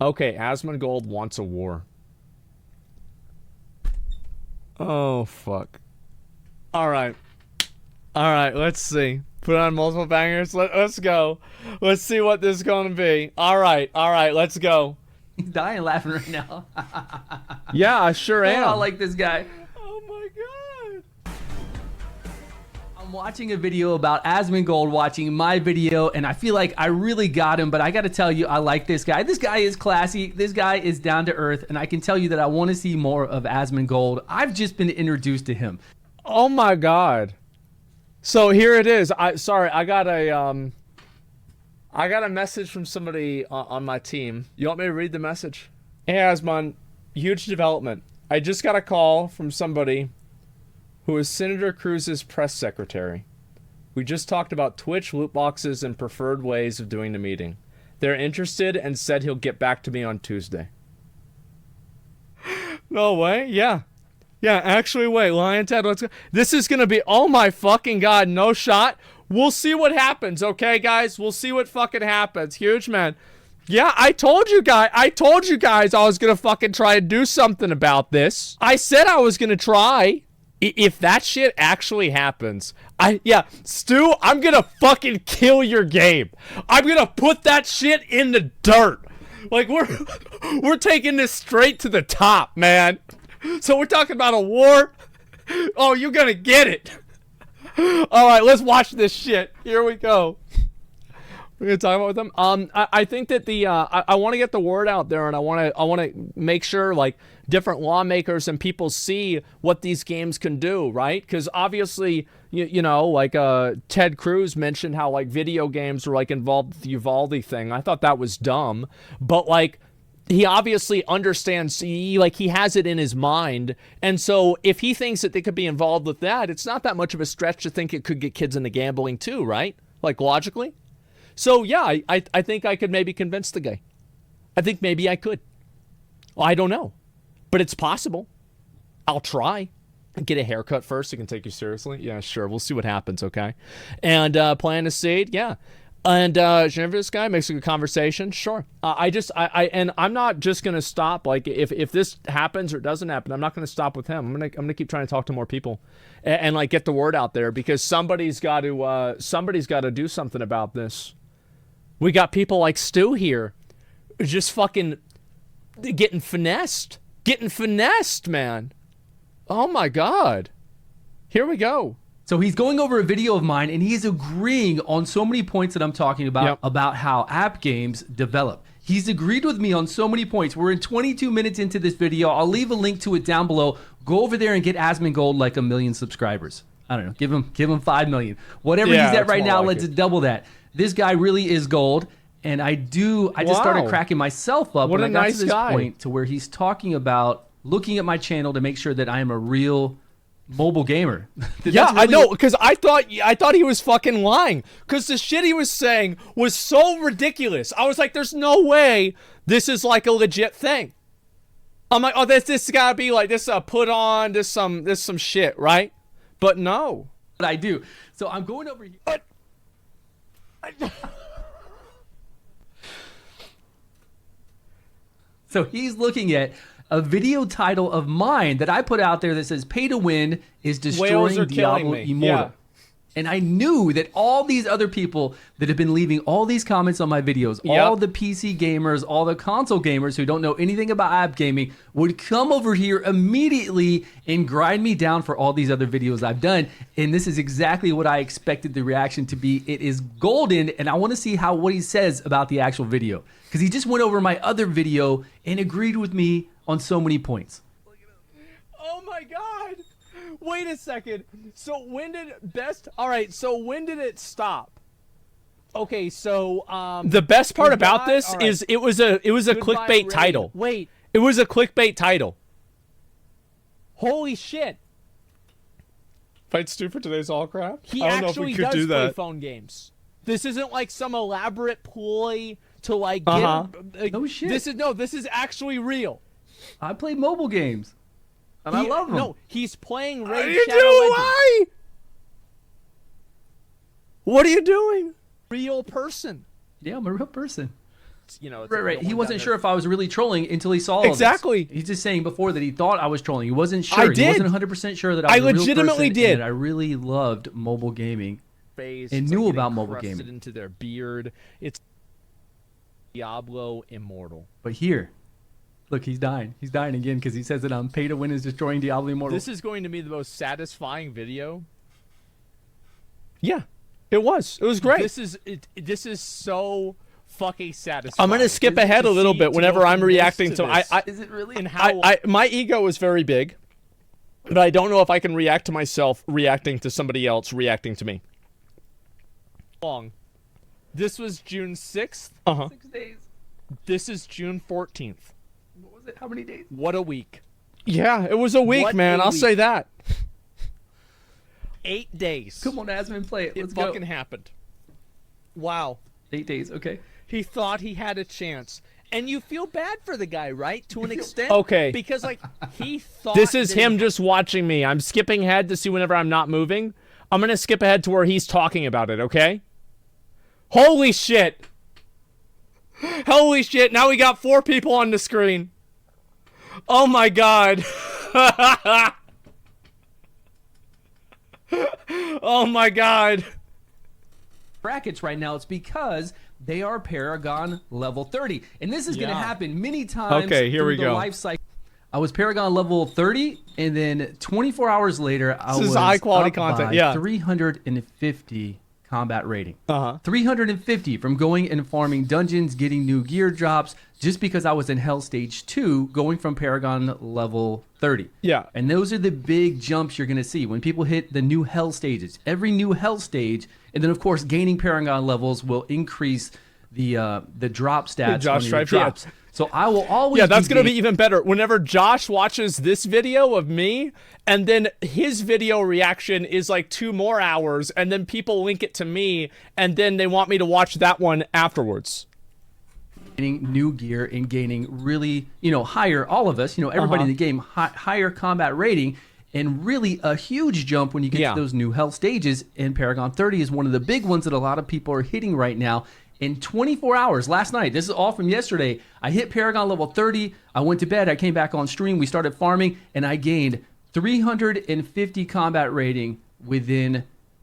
Okay, Asmongold wants a war. Oh, fuck. Alright. Alright, let's see. Put on multiple bangers. Let's go. Let's see what this is going to be. Alright, let's go. He's dying laughing right now. Yeah, I sure am. I like this guy. Oh my god. I'm watching a video about Asmongold watching my video, and I feel like I really got him, but I got to tell you, I like this guy. This guy is classy. This guy is down to earth, and I can tell you that I want to see more of Asmongold. I've just been introduced to him. Oh my god. So here it is. I got a message from somebody on my team. You want me to read the message? Hey Asmon, huge development. I just got a call from somebody who is Senator Cruz's press secretary. We just talked about Twitch, loot boxes, and preferred ways of doing the meeting. They're interested and said he'll get back to me on Tuesday. No way? Yeah. Yeah, actually, wait, Lion Ted, let's go. This is gonna be, oh my fucking god, no shot. We'll see what happens, okay, guys? We'll see what fucking happens. Huge man. Yeah, I told you guys I was gonna fucking try and do something about this. I said I was gonna try. If that shit actually happens, Stu, I'm gonna fucking kill your game. I'm gonna put that shit in the dirt. Like, we're taking this straight to the top, man. So we're talking about a war? Oh, you're gonna get it. Alright, let's watch this shit. Here we go. We're gonna talk about them. I think that I want to get the word out there, and I want to make sure like different lawmakers and people see what these games can do, right? Because obviously, you know, like Ted Cruz mentioned how like video games were like involved with the Uvalde thing. I thought that was dumb, but like he obviously understands. He has it in his mind, and so if he thinks that they could be involved with that, it's not that much of a stretch to think it could get kids into gambling too, right? Like logically. So yeah, I think I could maybe convince the guy. I think maybe I could. Well, I don't know, but it's possible. I'll try. Get a haircut first so I can take you seriously. Yeah, sure. We'll see what happens, okay? And plan to seed, yeah. And Jennifer, this guy makes a good conversation. Sure. And I'm not just gonna stop. Like if this happens or doesn't happen, I'm not gonna stop with him. I'm gonna keep trying to talk to more people, and like get the word out there, because somebody's got to do something about this. We got people like Stu here, just fucking getting finessed, man. Oh my god. Here we go. So he's going over a video of mine, and he's agreeing on so many points that I'm talking about, about how app games develop. He's agreed with me on so many points. We're in 22 minutes into this video. I'll leave a link to it down below. Go over there and get Asmongold like 1 million subscribers. I don't know. Give him 5 million. Whatever he's at right now, let's double that. This guy really is gold. And I just started cracking myself up when I got to this point to where he's talking about looking at my channel to make sure that I am a real mobile gamer. Yeah, really I know, because I thought he was fucking lying, because the shit he was saying was so ridiculous. I was like, there's no way this is like a legit thing. I'm like, oh, this gotta be like this put on, this some shit, right? But no. But I do. So I'm going over here. So he's looking at a video title of mine that I put out there that says "Pay to Win is destroying Diablo Immortal." Yeah. And I knew that all these other people that have been leaving all these comments on my videos, all the PC gamers, all the console gamers who don't know anything about app gaming, would come over here immediately and grind me down for all these other videos I've done. And this is exactly what I expected the reaction to be. It is golden, and I want to see what he says about the actual video, because he just went over my other video and agreed with me on so many points. Oh my god. Wait a second. So when did when did it stop? Okay, so the best part about this is it was a clickbait title. Wait. It was a clickbait title. Holy shit. Fight Stu for today's all crap? He actually does play phone games. This isn't like some elaborate ploy to like get no shit. This is actually real. I play mobile games. And I love him. No, he's playing Raid Shadow Legends. Why? What are you doing? Real person. Yeah, I'm a real person. it's right. He wasn't sure if I was really trolling until he saw all exactly. This. He's just saying before that he thought I was trolling. He wasn't sure. He wasn't 100% sure that I was legitimately a real person did. And that I really loved mobile gaming and knew about mobile gaming. Into their beard. It's Diablo Immortal. But here, look, he's dying. He's dying again because he says that pay to win is destroying Diablo Immortal. This is going to be the most satisfying video. Yeah, it was. It was great. This is so fucking satisfying. I'm gonna skip ahead a little bit whenever I'm reacting to. Is it really? And how? My ego is very big, but I don't know if I can react to myself reacting to somebody else reacting to me. Long. This was June 6th. 6 days. This is June 14th. What was it? How many days? What a week. Yeah, it was a week, man. I'll say that. 8 days. Come on, Asmon, play it. Let's go. It fucking happened. Wow. 8 days, okay. He thought he had a chance. And you feel bad for the guy, right? To an extent. Okay. Because, like, he thought... This is him just watching me. I'm skipping ahead to see whenever I'm not moving. I'm going to skip ahead to where he's talking about it, okay? Holy shit. Holy shit. Now we got 4 people on the screen. Oh, my God. Oh, my God. Brackets right now, it's because they are Paragon level 30. And this is going to happen many times through the life cycle. I was Paragon level 30, and then 24 hours later, I was high quality up content. By 350 combat rating. 350 from going and farming dungeons, getting new gear drops, just because I was in Hell Stage 2, going from Paragon level 30. Yeah. And those are the big jumps you're going to see when people hit the new Hell stages. Every new Hell stage, and then of course gaining Paragon levels will increase the drop stats on your drops. So I will always. Yeah, that's going to be even better. Whenever Josh watches this video of me, and then his video reaction is like 2 more hours, and then people link it to me, and then they want me to watch that one afterwards. Getting new gear and gaining really, higher, all of us, everybody in the game, higher combat rating, and really a huge jump when you get to those new Hell stages. And Paragon 30 is one of the big ones that a lot of people are hitting right now. In 24 hours, last night, this is all from yesterday, I hit Paragon level 30, I went to bed, I came back on stream, we started farming, and I gained 350 combat rating within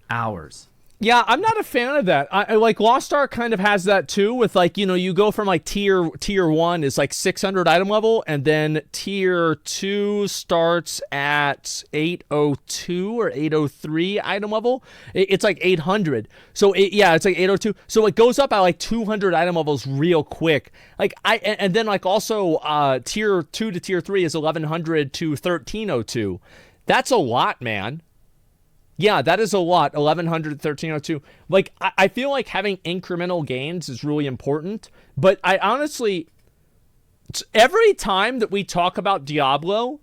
hours. Yeah, I'm not a fan of that. I like Lost Ark kind of has that too, with like, you go from like tier 1 is like 600 item level, and then tier 2 starts at 802 or 803 item level. It's like 800. So it's like 802. So it goes up at like 200 item levels real quick. Like and then like also tier 2 to tier 3 is 1100 to 1302. That's a lot, man. Yeah, that is a lot. 1100, 1302. Like, I feel like having incremental gains is really important. But I honestly, every time that we talk about Diablo,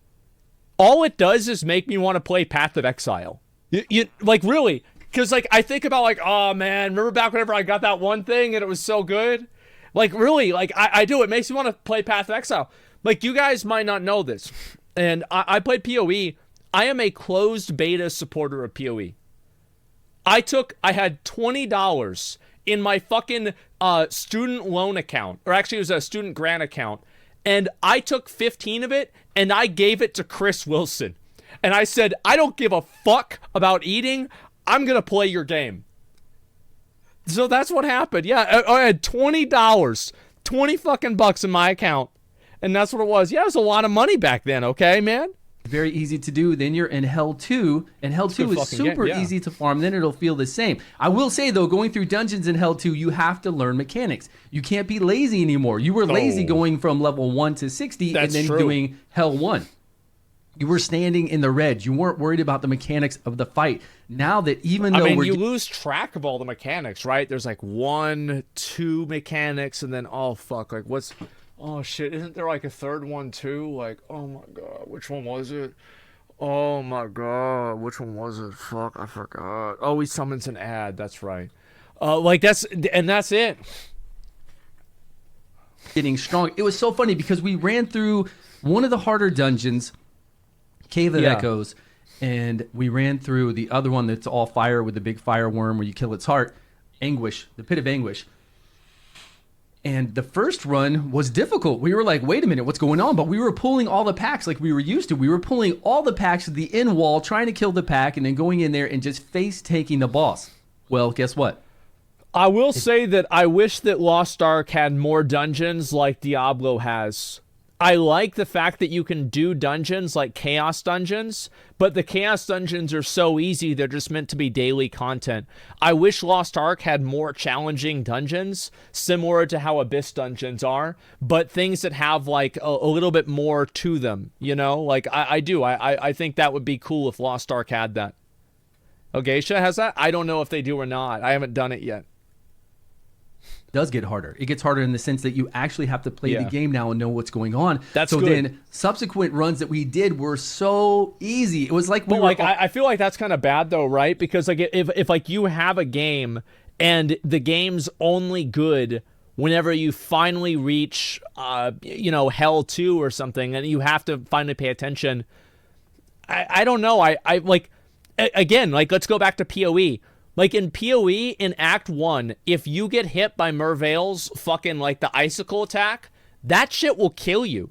all it does is make me want to play Path of Exile. You like, really? Because, like, I think about, like, oh, man, remember back whenever I got that one thing and it was so good? Like, really, like, I do. It makes me want to play Path of Exile. Like, you guys might not know this. And I played PoE. I am a closed beta supporter of PoE. I had $20 in my fucking student loan account, or actually it was a student grant account, and I took 15 of it and I gave it to Chris Wilson. And I said, I don't give a fuck about eating. I'm going to play your game. So that's what happened. Yeah, I had $20, 20 fucking bucks in my account. And that's what it was. Yeah, it was a lot of money back then, okay, man? Very easy to do. Then you're in Hell 2, and Hell 2 is super easy to farm. Then it'll feel the same. I will say, though, going through dungeons in Hell 2, you have to learn mechanics. You can't be lazy anymore. You were lazy going from level 1 to 60 and then doing Hell 1. You were standing in the red. You weren't worried about the mechanics of the fight. Now that even though you lose track of all the mechanics, right? There's like 1, 2 mechanics, and then, oh, fuck, like what's... Oh, shit, isn't there like a third one, too? Like, oh, my God, which one was it? Oh, my God, which one was it? Fuck, I forgot. Oh, he summons an ad, that's right. That's it. Getting strong. It was so funny because we ran through one of the harder dungeons, Cave of Echoes, and we ran through the other one that's all fire with the big fire worm where you kill its heart, Anguish, the Pit of Anguish. And the first run was difficult. We were like, wait a minute, what's going on? But we were pulling all the packs like we were used to. We were pulling all the packs to the end wall, trying to kill the pack, and then going in there and just face-taking the boss. Well, guess what? I will say that I wish that Lost Ark had more dungeons like Diablo has. I like the fact that you can do dungeons like Chaos Dungeons, but the Chaos Dungeons are so easy, they're just meant to be daily content. I wish Lost Ark had more challenging dungeons, similar to how Abyss Dungeons are, but things that have like a little bit more to them, you know? Like, I do. I think that would be cool if Lost Ark had that. Ogeisha has that? I don't know if they do or not. I haven't done it yet. Does get harder. It gets harder in the sense that you actually have to play the game now and know what's going on. That's so good. Then subsequent runs that we did were so easy. It was like I feel like that's kind of bad though, right? Because like if like you have a game and the game's only good whenever you finally reach Hell 2 or something, and you have to finally pay attention. I don't know. I like, again, like, let's go back to PoE. Like, in PoE, in Act 1, if you get hit by Merveil's fucking, like, the icicle attack, that shit will kill you.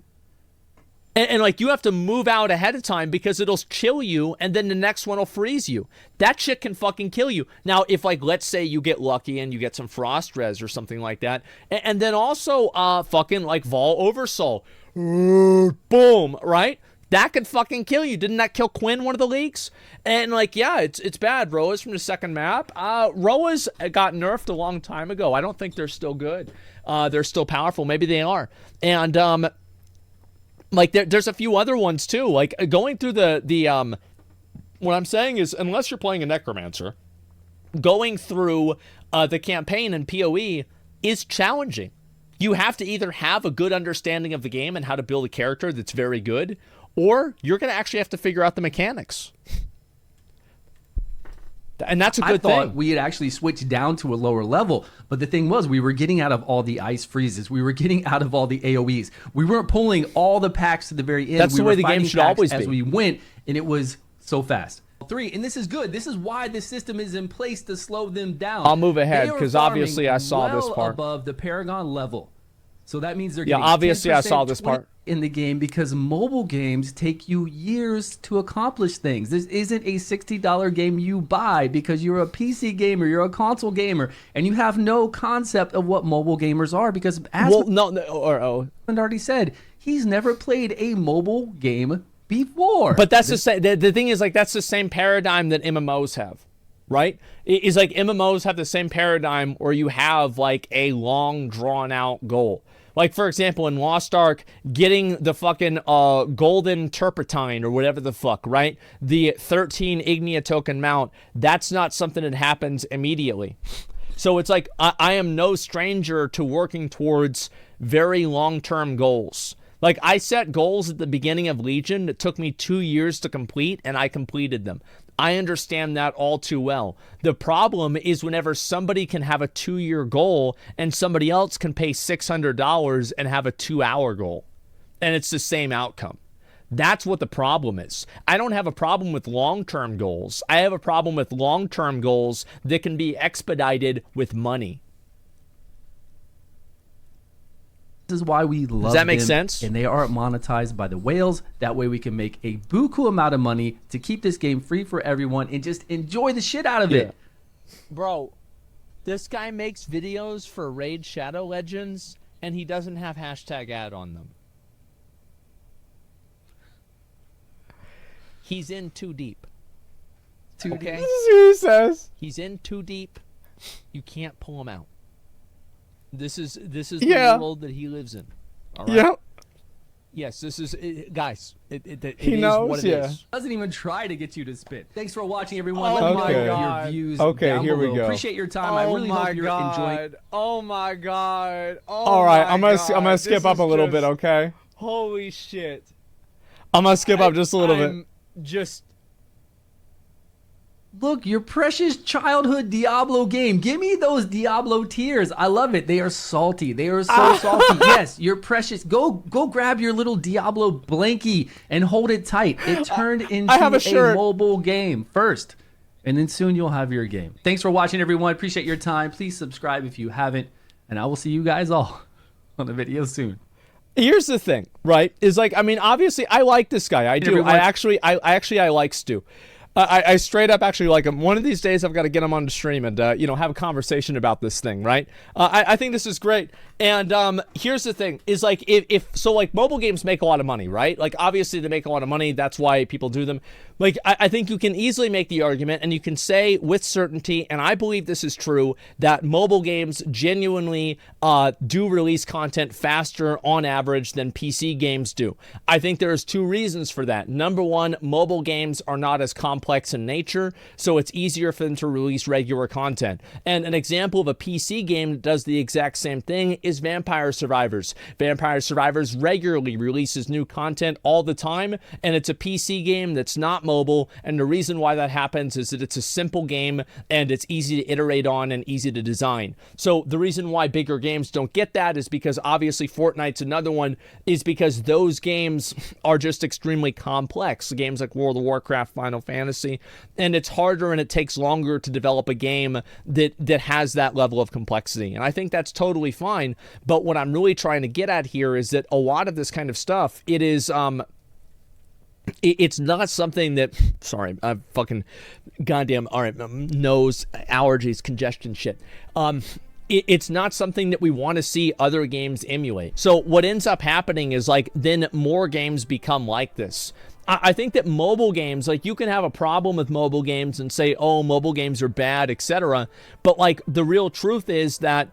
And, like, you have to move out ahead of time because it'll chill you, and then the next one will freeze you. That shit can fucking kill you. Now, if, like, let's say you get lucky and you get some Frost Res or something like that, and then also, fucking, like, Vol Oversoul. Boom, right? That could fucking kill you. Didn't that kill Quinn one of the leagues? And like, yeah, it's bad. Roa's from the second map. Roa's got nerfed a long time ago. I don't think they're still good. They're still powerful. Maybe they are. And like there's a few other ones too. Like going through the what I'm saying is, unless you're playing a Necromancer, going through the campaign in PoE is challenging. You have to either have a good understanding of the game and how to build a character that's very good, or you're going to actually have to figure out the mechanics. And that's a good thing. I thought we had actually switched down to a lower level, but the thing was we were getting out of all the ice freezes. We were getting out of all the AoEs. We weren't pulling all the packs to the very end. That's the way the game should always be. As we went, and it was so fast. 3, and this is good. This is why the system is in place to slow them down. I'll move ahead because obviously I saw this part. Above the Paragon level. So that means they're getting obviously I saw this part in the game because mobile games take you years to accomplish things. This isn't a $60 game you buy because you're a PC gamer, you're a console gamer, and you have no concept of what mobile gamers are because already said, he's never played a mobile game before. But that's the same. The thing is, like, that's the same paradigm that MMOs have. Right? It's like MMOs have the same paradigm where you have like a long drawn out goal. Like, for example, in Lost Ark, getting the fucking golden turpentine or whatever the fuck, right? The 13 Ignia token mount, that's not something that happens immediately. So it's like, I am no stranger to working towards very long-term goals. Like, I set goals at the beginning of Legion that took me 2 years to complete, and I completed them. I understand that all too well. The problem is whenever somebody can have a 2-year goal and somebody else can pay $600 and have a 2-hour goal, and it's the same outcome. That's what the problem is. I don't have a problem with long-term goals. I have a problem with long-term goals that can be expedited with money. This is why we love them. Does that make sense? And they are monetized by the whales. That way we can make a buku amount of money to keep this game free for everyone and just enjoy the shit out of it. Bro, this guy makes videos for Raid Shadow Legends, and he doesn't have hashtag ad on them. He's in too deep. Too deep. This is what he says. He's in too deep. You can't pull him out. This is the world that he lives in. All right? Yep. Yes, this is guys. It he is knows, what it is. Doesn't even try to get you to spit. Thanks for watching, everyone. Oh Let me my know God. your views. Okay, down here we below. go. Appreciate your time. I really hope you're enjoying. Oh my God. Oh Oh all right, I'm gonna skip up a little bit, okay? Holy shit. I'm gonna skip up just a little bit. Just Look, your precious childhood Diablo game. Give me those Diablo tears. I love it. They are salty. They are so salty. Yes, your precious. Go grab your little Diablo blankie and hold it tight. It turned into a mobile game first, and then soon you'll have your game. Thanks for watching, everyone. Appreciate your time. Please subscribe if you haven't, and I will see you guys all on a video soon. Here's the thing, right? Is like, I mean, obviously, I like this guy. I do. I like Stu. I straight up actually like him. One of these days, I've got to get him on the stream and have a conversation about this thing, right? I think this is great. And here's the thing: is like if mobile games make a lot of money, right? Like obviously they make a lot of money. That's why people do them. Like I think you can easily make the argument, and you can say with certainty, and I believe this is true, that mobile games genuinely do release content faster on average than PC games do. I think there's two reasons for that. Number one, mobile games are not as complex in nature, so it's easier for them to release regular content. And an example of a PC game that does the exact same thing is Vampire Survivors. Vampire Survivors regularly releases new content all the time, and it's a PC game that's not mobile, and the reason why that happens is that it's a simple game and it's easy to iterate on and easy to design. So the reason why bigger games don't get that is because obviously Fortnite's another one, is because those games are just extremely complex. Games like World of Warcraft, Final Fantasy, and it's harder and it takes longer to develop a game that has that level of complexity. And I think that's totally fine. But what I'm really trying to get at here is that a lot of this kind of stuff, it is it's not something that, sorry, I fucking goddamn, all right, nose, allergies, congestion shit. It's not something that we want to see other games emulate. So what ends up happening is like, then more games become like this. I think that mobile games, like you can have a problem with mobile games and say, oh, mobile games are bad, etc. But like the real truth is that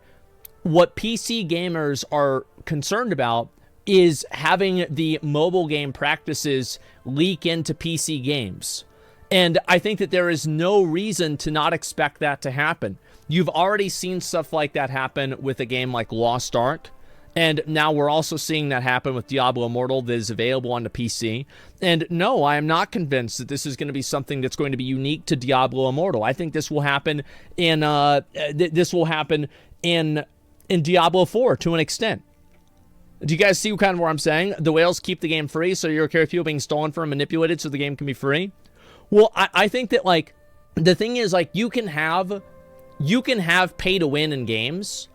what PC gamers are concerned about is having the mobile game practices leak into PC games. And I think that there is no reason to not expect that to happen. You've already seen stuff like that happen with a game like Lost Ark. And now we're also seeing that happen with Diablo Immortal that is available on the PC. And no, I am not convinced that this is going to be something that's going to be unique to Diablo Immortal. I think this will happen in Diablo 4 to an extent. Do you guys see kind of what I'm saying? The whales keep the game free, so you're okay with people being stolen from and manipulated so the game can be free? Well, I think that, like, the thing is, like, you can have pay to win in games,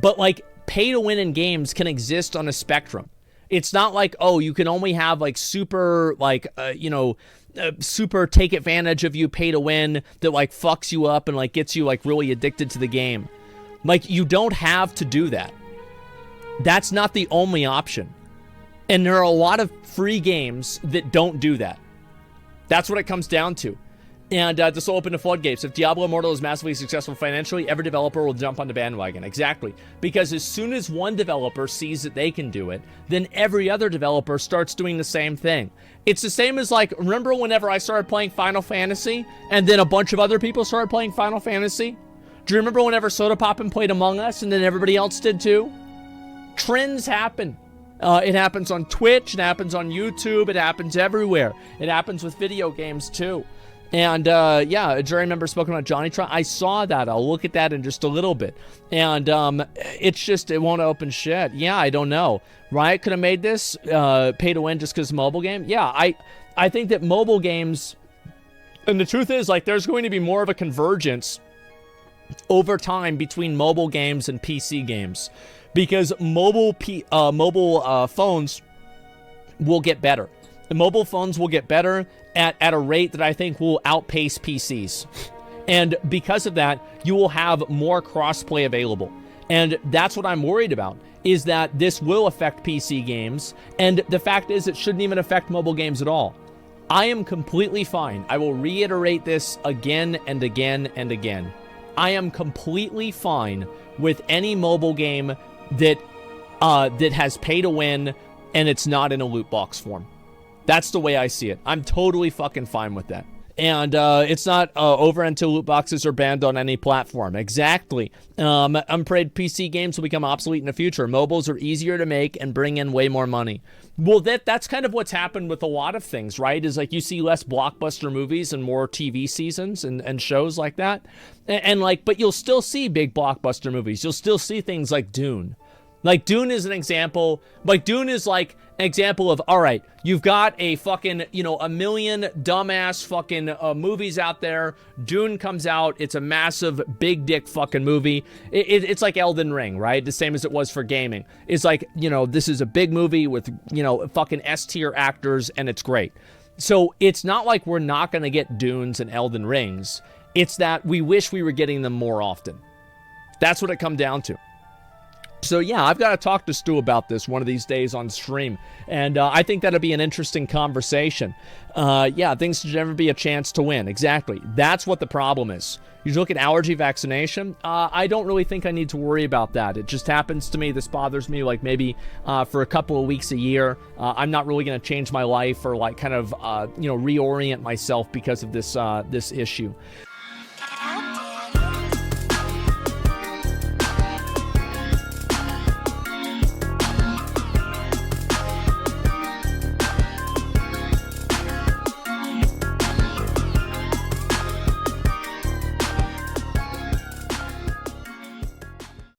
but, like, pay to win in games can exist on a spectrum. It's not like, oh, you can only have, like, super, like, super take advantage of you pay to win that, like, fucks you up and, like, gets you, like, really addicted to the game. Like, you don't have to do that. That's not the only option. And there are a lot of free games that don't do that. That's what it comes down to. And this will open the floodgates. If Diablo Immortal is massively successful financially, every developer will jump on the bandwagon. Exactly. Because as soon as one developer sees that they can do it, then every other developer starts doing the same thing. It's the same as, like, remember whenever I started playing Final Fantasy, and then a bunch of other people started playing Final Fantasy? Do you remember whenever Soda Poppin' played Among Us, and then everybody else did too? Trends happen. It happens on Twitch, it happens on YouTube, it happens everywhere. It happens with video games too. And yeah, a jury member spoken about Johnny Tron. I saw that. I'll look at that in just a little bit. And it's just, it won't open shit. Yeah, I don't know. Riot could have made this pay to win just because mobile game. Yeah, I think that mobile games, and the truth is, like, there's going to be more of a convergence over time between mobile games and PC games. Because mobile phones will get better. The mobile phones will get better at a rate that I think will outpace PCs. And because of that, you will have more crossplay available. And that's what I'm worried about, is that this will affect PC games. And the fact is, it shouldn't even affect mobile games at all. I am completely fine. I will reiterate this again and again and again. I am completely fine with any mobile game that has pay to win and it's not in a loot box form. That's the way I see it. I'm totally fucking fine with that. And it's not over until loot boxes are banned on any platform. Exactly. I'm afraid PC games will become obsolete in the future. Mobiles are easier to make and bring in way more money. Well, that's kind of what's happened with a lot of things, right? Is like you see less blockbuster movies and more TV seasons and shows like that. And like, but you'll still see big blockbuster movies. You'll still see things like Dune. Like, Dune is an example. Like, Dune is like an example of, all right, you've got a fucking, you know, a million dumbass fucking movies out there. Dune comes out. It's a massive, big dick fucking movie. It's like Elden Ring, right? The same as it was for gaming. It's like, you know, this is a big movie with, you know, fucking S-tier actors, and it's great. So it's not like we're not going to get Dunes and Elden Rings. It's that we wish we were getting them more often. That's what it comes down to. So yeah, I've got to talk to Stu about this one of these days on stream, and I think that'll be an interesting conversation. Yeah, things should never be a chance to win. Exactly. That's what the problem is. You look at allergy vaccination, I don't really think I need to worry about that. It just happens to me. This bothers me like maybe for a couple of weeks a year. I'm not really going to change my life or like kind of, you know, reorient myself because of this issue.